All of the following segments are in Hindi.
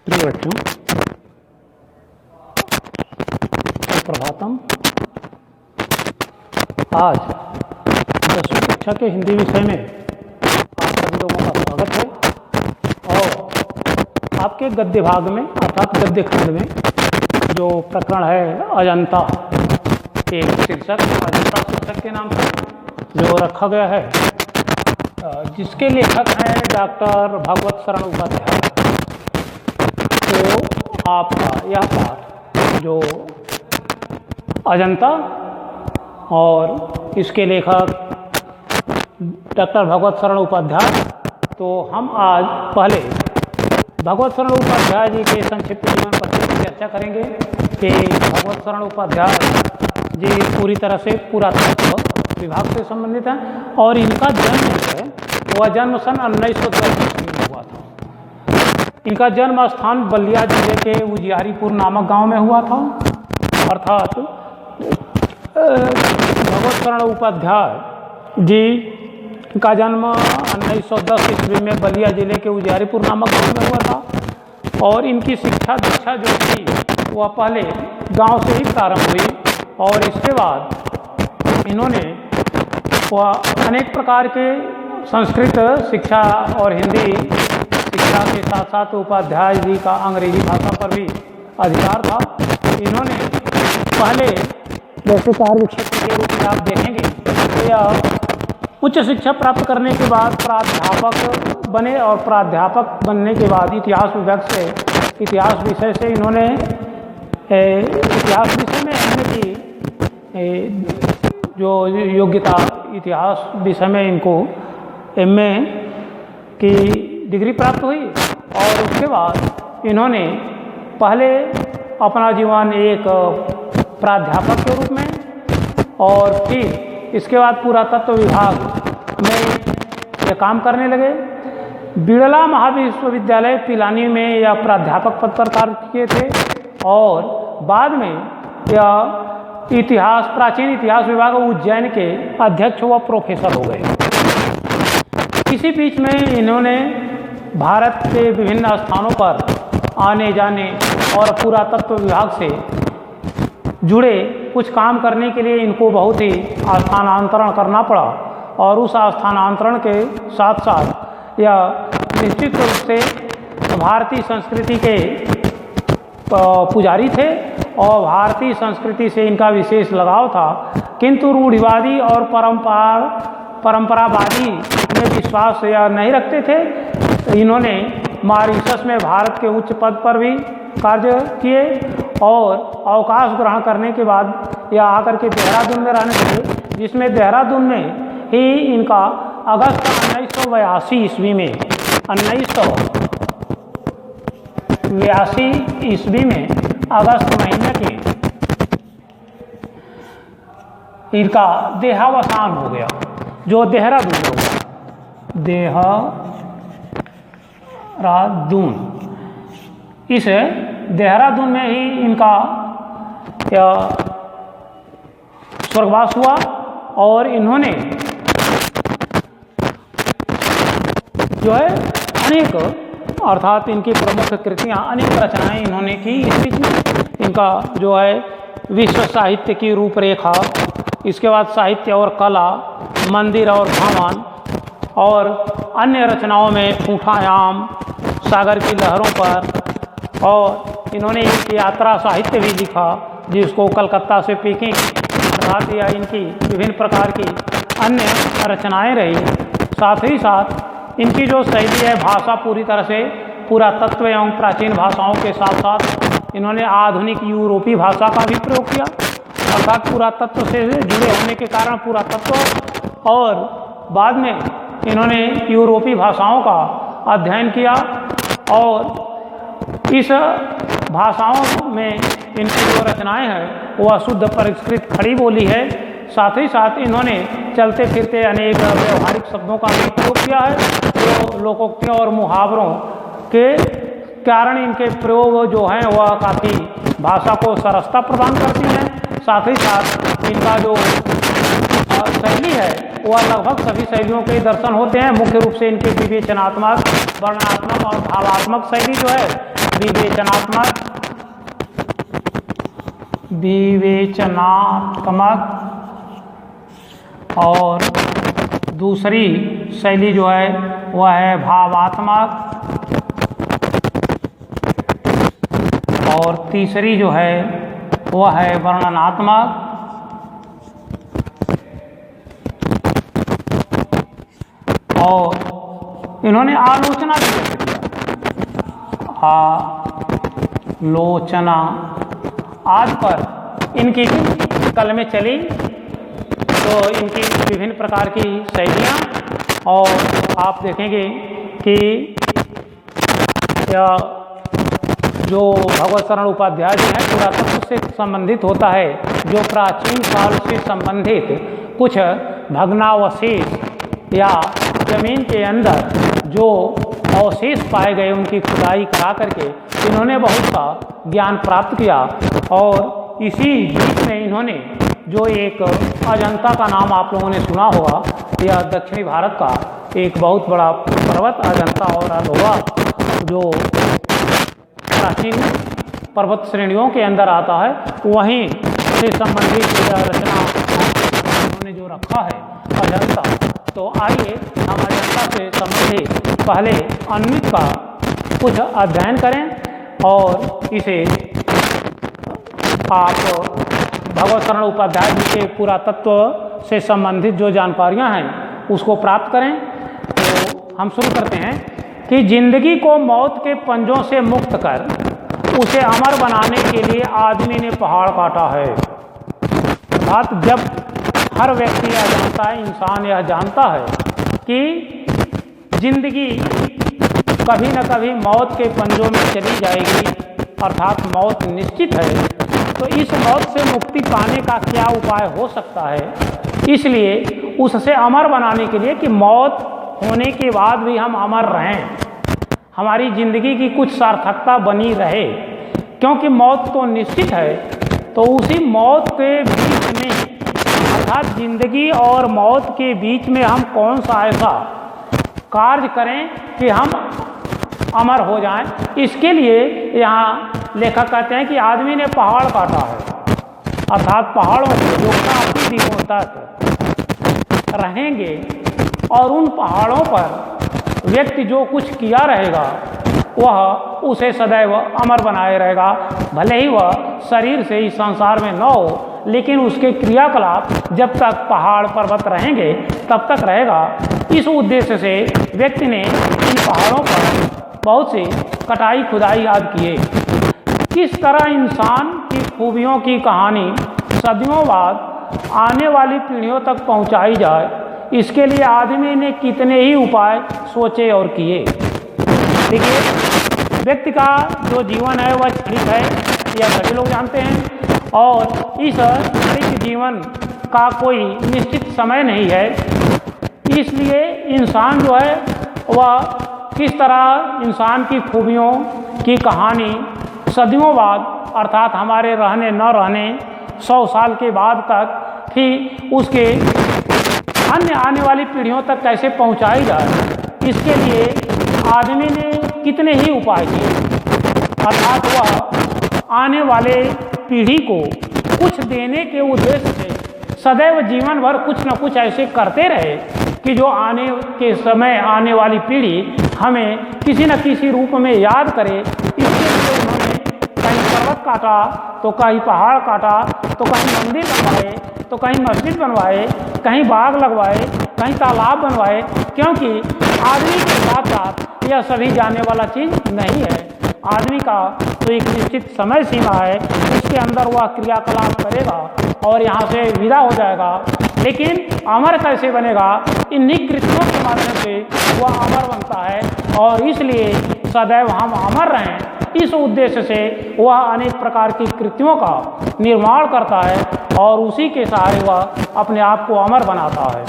प्रिय बच्चों, प्रभातम। आज 10वीं कक्षा के हिंदी विषय में आप सभी लोगों का स्वागत है। और आपके गद्य भाग में अर्थात गद्य खंड में जो प्रकरण है अजंता, एक शीर्षक अजंता शीर्षक के नाम से जो रखा गया है, जिसके लेखक हैं डॉक्टर भगवत शरण उपाध्याय। तो आपका यह पाठ जो अजंता और इसके लेखक डॉक्टर भगवत शरण उपाध्याय, तो हम आज पहले भगवत शरण उपाध्याय जी के संक्षिप्त जीवन परिचय की चर्चा करेंगे कि भगवत शरण उपाध्याय जी पूरी तरह से पुरातत्व विभाग से संबंधित हैं और इनका जन्म है वह जन्म सन 1910 में हुआ था। इनका जन्म स्थान बलिया जिले के उजियारीपुर नामक गांव में हुआ था। अर्थात भगवत शरण उपाध्याय जी का जन्म 1910 ईस्वी में बलिया जिले के उजियारीपुर नामक गांव में हुआ था और इनकी शिक्षा दीक्षा जो थी वह पहले गांव से ही प्रारंभ हुई और इसके बाद इन्होंने वह अनेक प्रकार के संस्कृत शिक्षा और हिंदी शिक्षा के साथ साथ उपाध्याय जी का अंग्रेजी भाषा पर भी अधिकार था। इन्होंने पहले जैसे कार्य क्षेत्र के रूप में आप देखेंगे तो यह उच्च शिक्षा प्राप्त करने के बाद प्राध्यापक बने और प्राध्यापक बनने के बाद इतिहास विभाग से इतिहास विषय से इन्होंने इतिहास विषय में एमए की जो योग्यता इतिहास विषय में इनको एमए की डिग्री प्राप्त हुई और उसके बाद इन्होंने पहले अपना जीवन एक प्राध्यापक के रूप में और फिर इसके बाद पुरातत्व विभाग में यह काम करने लगे। बिड़ला महाविश्वविद्यालय पिलानी में यह प्राध्यापक पद पर कार्य किए थे और बाद में यह प्राचीन इतिहास विभाग उज्जैन के अध्यक्ष व प्रोफेसर हो गए। इसी बीच में इन्होंने भारत के विभिन्न स्थानों पर आने जाने और पुरातत्व विभाग से जुड़े कुछ काम करने के लिए इनको बहुत ही स्थानांतरण करना पड़ा और उस स्थानांतरण के साथ साथ यह निश्चित रूप से भारतीय संस्कृति के पुजारी थे और भारतीय संस्कृति से इनका विशेष लगाव था, किंतु रूढ़िवादी और परंपरावादी में विश्वास या नहीं रखते थे। इन्होंने मॉरिशस में भारत के उच्च पद पर भी कार्य किए और अवकाश ग्रहण करने के बाद यह आकर के देहरादून में रहने लगे, जिसमें देहरादून में ही इनका अगस्त 1982 ईस्वी में 1982 ईस्वी में अगस्त महीने के इनका देहावसान हो गया, जो देहरादून में हुआ। देहरादून, इस देहरादून में ही इनका स्वर्गवास हुआ और इन्होंने जो है अनेक अर्थात इनकी प्रमुख कृतियां अनेक रचनाएं इन्होंने की। इस बीच में इनका जो है विश्व साहित्य की रूपरेखा, इसके बाद साहित्य और कला, मंदिर और भवन और अन्य रचनाओं में ठूठायाम, सागर की लहरों पर, और इन्होंने एक यात्रा साहित्य भी लिखा जिसको कलकत्ता से पीकिंग अर्थात या इनकी विभिन्न प्रकार की अन्य रचनाएं रही। साथ ही साथ इनकी जो शैली है, भाषा पूरी तरह से पुरातत्व एवं प्राचीन भाषाओं के साथ साथ इन्होंने आधुनिक यूरोपीय भाषा का भी प्रयोग किया। अर्थात पुरातत्व से जुड़े होने के कारण पुरातत्व और बाद में इन्होंने यूरोपीय भाषाओं का अध्ययन किया और इस भाषाओं में इनकी जो रचनाएं हैं वह शुद्ध परिष्कृत खड़ी बोली है। साथ ही साथ इन्होंने चलते फिरते अनेक व्यवहारिक शब्दों का भी प्रयोग किया है, जो लोकोक्तियों और मुहावरों के कारण इनके प्रयोग जो हैं वह काफ़ी भाषा को सरसता प्रदान करती हैं। साथ ही साथ इनका जो शैली है वह लगभग सभी शैलियों के दर्शन होते हैं। मुख्य रूप से इनके विवेचनात्मक, वर्णनात्मक और भावात्मक शैली जो है विवेचनात्मक और दूसरी शैली जो है वह है भावात्मक और तीसरी जो है वह है वर्णनात्मक और इन्होंने आलोचना भी व्यक्त किया। आलोचना आज पर इनकी कलमें चली तो इनकी विभिन्न प्रकार की शैलियाँ और आप देखेंगे कि जो भगवत शरण उपाध्याय जो है पुरातत्व से संबंधित होता है, जो प्राचीन काल से संबंधित कुछ भग्नावशेष या जमीन के अंदर जो अवशेष पाए गए उनकी खुदाई करा करके इन्होंने बहुत सा ज्ञान प्राप्त किया। और इसी बीच में इन्होंने जो एक अजंता का नाम आप लोगों ने सुना होगा, यह दक्षिणी भारत का एक बहुत बड़ा पर्वत अजंता और अल्मोड़ा जो प्राचीन पर्वत श्रेणियों के अंदर आता है, वहीं से संबंधित रचना उन्होंने जो रखा है अजंता। तो आइए हम अजंता से संबंधित पहले अन्वित का कुछ अध्ययन करें और इसे आप भगवत शरण उपाध्याय जी के पुरातत्व से संबंधित जो जानकारियां हैं उसको प्राप्त करें। तो हम शुरू करते हैं कि जिंदगी को मौत के पंजों से मुक्त कर उसे अमर बनाने के लिए आदमी ने पहाड़ काटा है। बात जब हर व्यक्ति यह जानता है, इंसान यह जानता है कि जिंदगी कभी न कभी मौत के पंजों में चली जाएगी, अर्थात मौत निश्चित है। तो इस मौत से मुक्ति पाने का क्या उपाय हो सकता है, इसलिए उससे अमर बनाने के लिए कि मौत होने के बाद भी हम अमर रहें, हमारी जिंदगी की कुछ सार्थकता बनी रहे, क्योंकि मौत तो निश्चित है। तो उसी मौत के बीच में अर्थात जिंदगी और मौत के बीच में हम कौन सा ऐसा कार्य करें कि हम अमर हो जाएं। इसके लिए यहाँ लेखक कहते हैं कि आदमी ने पहाड़ काटा है, अर्थात पहाड़ों को जो काफ़ी दिनों तक रहेंगे और उन पहाड़ों पर व्यक्ति जो कुछ किया रहेगा वह उसे सदैव अमर बनाए रहेगा। भले ही वह शरीर से इस संसार में न हो, लेकिन उसके क्रियाकलाप जब तक पहाड़ पर्वत रहेंगे तब तक रहेगा। इस उद्देश्य से व्यक्ति ने इन पहाड़ों पर बहुत सी कटाई खुदाई आदि किए। किस तरह इंसान की खूबियों की कहानी सदियों बाद आने वाली पीढ़ियों तक पहुंचाई जाए, इसके लिए आदमी ने कितने ही उपाय सोचे और किए। देखिए, व्यक्ति का जो जीवन है वह क्षणिक है, यह सभी लोग जानते हैं, और इस क्षणिक जीवन का कोई निश्चित समय नहीं है। इसलिए इंसान जो है वह किस तरह इंसान की खूबियों की कहानी सदियों बाद अर्थात हमारे रहने न रहने 100 साल के बाद तक ही उसके अन्य आने वाली पीढ़ियों तक कैसे पहुंचाई जाए, इसके लिए आदमी ने कितने ही उपाय किए। अर्थात वह आने वाले पीढ़ी को कुछ देने के उद्देश्य से सदैव जीवन भर कुछ न कुछ ऐसे करते रहे कि जो आने के समय आने वाली पीढ़ी हमें किसी न किसी रूप में याद करे। इसके लिए उन्होंने कहीं पर्वत काटा, तो कहीं पहाड़ काटा, तो कहीं मंदिर बनवाए, तो कहीं मस्जिद बनवाए, कहीं बाग लगवाए, कहीं तालाब बनवाए, क्योंकि आदमी के साथ साथ यह सभी जाने वाला चीज़ नहीं है। आदमी का तो एक निश्चित समय सीमा है, उसके अंदर वह क्रियाकलाप करेगा और यहाँ से विदा हो जाएगा। लेकिन अमर कैसे बनेगा? इन्हीं कृत्यों के माध्यम से वह अमर बनता है, और इसलिए सदैव हम अमर रहें, इस उद्देश्य से वह अनेक प्रकार की कृत्यों का निर्माण करता है और उसी के सहारे वह अपने आप को अमर बनाता है।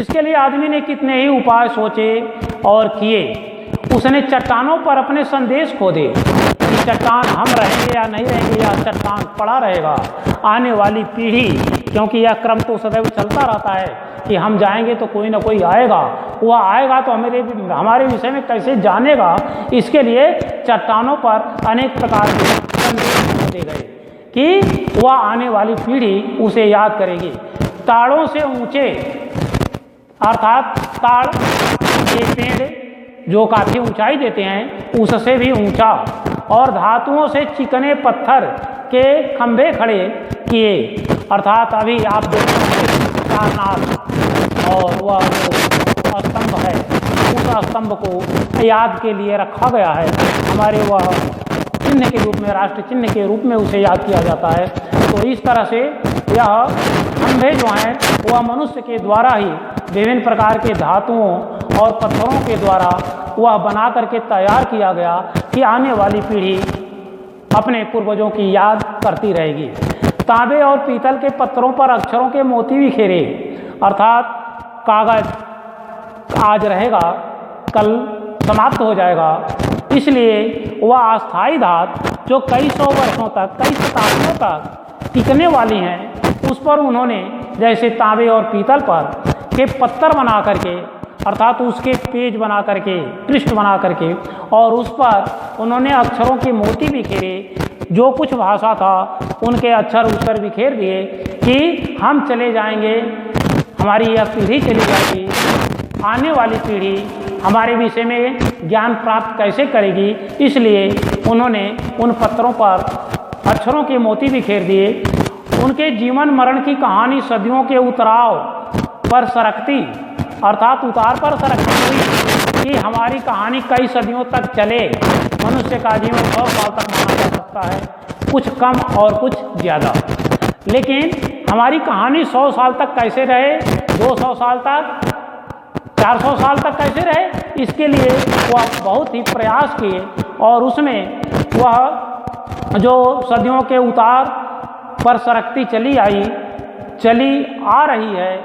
इसके लिए आदमी ने कितने ही उपाय सोचे और किए। उसने चट्टानों पर अपने संदेश खोदे कि चट्टान हम रहेंगे या नहीं रहेंगे, या चट्टान पड़ा रहेगा। आने वाली पीढ़ी क्योंकि यह क्रम तो सदैव चलता रहता है कि हम जाएंगे तो कोई ना कोई आएगा, वह आएगा तो हमारे विषय में कैसे जानेगा। इसके लिए चट्टानों पर अनेक प्रकार के संदेश दे गए कि वह आने वाली पीढ़ी उसे याद करेगी। ताड़ों से ऊंचे, अर्थात ताड़ के पेड़ जो काफ़ी ऊंचाई देते हैं उससे भी ऊंचा, और धातुओं से चिकने पत्थर के खंभे खड़े किए, अर्थात अभी आप देखते हैं सारनाथ और वह जो स्तंभ है उस स्तंभ को याद के लिए रखा गया है। हमारे वह चिन्ह के रूप में, राष्ट्र चिन्ह के रूप में उसे याद किया जाता है। तो इस तरह से यह खंभे जो हैं वह मनुष्य के द्वारा ही विभिन्न प्रकार के धातुओं और पत्थरों के द्वारा वह बना करके तैयार किया गया कि आने वाली पीढ़ी अपने पूर्वजों की याद करती रहेगी। तांबे और पीतल के पत्थरों पर अक्षरों के मोती बिखेरे, अर्थात कागज आज रहेगा कल समाप्त हो जाएगा, इसलिए वह अस्थायी धातु जो कई सौ वर्षों तक, कई शताब्दियों तक टिकने वाली हैं, उस पर उन्होंने जैसे तांबे और पीतल पर के पत्थर बना करके, अर्थात उसके पेज बना करके, पृष्ठ बना करके, और उस पर उन्होंने अक्षरों के मोती बिखेरे, जो कुछ भाषा था उनके अक्षर बिखेर दिए कि हम चले जाएंगे, हमारी यह पीढ़ी चली जाएगी, आने वाली पीढ़ी हमारे विषय में ज्ञान प्राप्त कैसे करेगी। इसलिए उन्होंने उन पत्थरों पर अक्षरों के मोती बिखेर दिए। उनके जीवन मरण की कहानी सदियों के उतराव पर सरकती, अर्थात उतार पर सरकती हुई कि हमारी कहानी कई सदियों तक चले। मनुष्य का जीवन 100 साल तक माना जा सकता है, कुछ कम और कुछ ज़्यादा, लेकिन हमारी कहानी 100 साल तक कैसे रहे, 200 साल तक, 400 साल तक कैसे रहे, इसके लिए वह बहुत ही प्रयास किए। और उसमें वह जो सदियों के उतार पर सरकती चली आ रही है,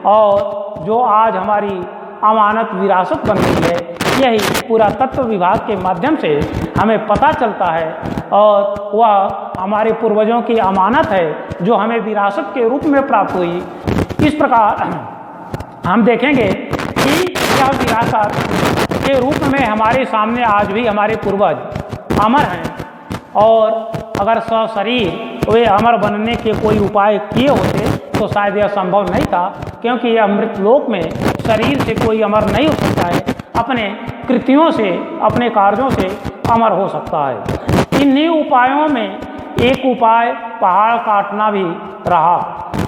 और जो आज हमारी अमानत विरासत बन गई है, यही पुरातत्व विभाग के माध्यम से हमें पता चलता है। और वह हमारे पूर्वजों की अमानत है जो हमें विरासत के रूप में प्राप्त हुई। इस प्रकार हम देखेंगे कि यह विरासत के रूप में हमारे सामने आज भी हमारे पूर्वज अमर हैं, और अगर सशरीर वे अमर बनने के कोई उपाय किए होते तो शायद यह संभव नहीं था, क्योंकि यह मृतलोक में शरीर से कोई अमर नहीं हो सकता है, अपने कृतियों से, अपने कार्यों से अमर हो सकता है। इन्हीं उपायों में एक उपाय पहाड़ काटना भी रहा,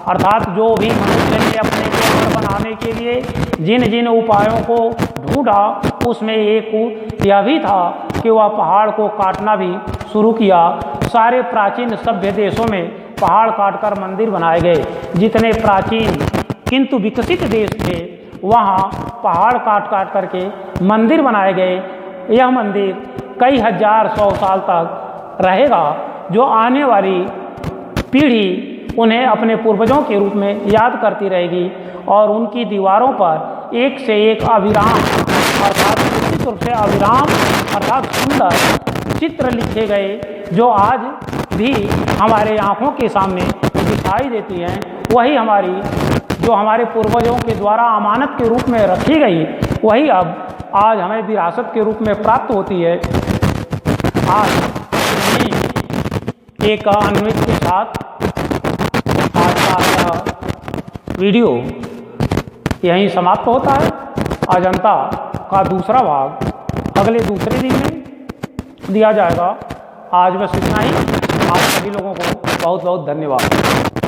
अर्थात जो भी मनुष्य ने अपने को अमर बनाने के लिए जिन जिन उपायों को ढूंढा, उसमें एक यह भी था कि वह पहाड़ को काटना भी शुरू किया। सारे प्राचीन सभ्य देशों में पहाड़ काटकर मंदिर बनाए गए। जितने प्राचीन किंतु विकसित देश थे वहाँ पहाड़ काट करके मंदिर बनाए गए। यह मंदिर कई हजार 100 साल तक रहेगा, जो आने वाली पीढ़ी उन्हें अपने पूर्वजों के रूप में याद करती रहेगी। और उनकी दीवारों पर एक से एक अविराम, अर्थात निश्चित रूप से अविराम अर्थात सुंदर चित्र लिखे गए, जो आज भी हमारे आँखों के सामने दिखाई देती हैं। वही जो हमारे पूर्वजों के द्वारा अमानत के रूप में रखी गई, वही अब आज हमें विरासत के रूप में प्राप्त होती है। आज एक अन्वित के साथ आज का वीडियो यहीं समाप्त होता है। अजंता का दूसरा भाग अगले दूसरे दिन में दिया जाएगा। आज बस इतना ही। आप सभी लोगों को बहुत बहुत धन्यवाद।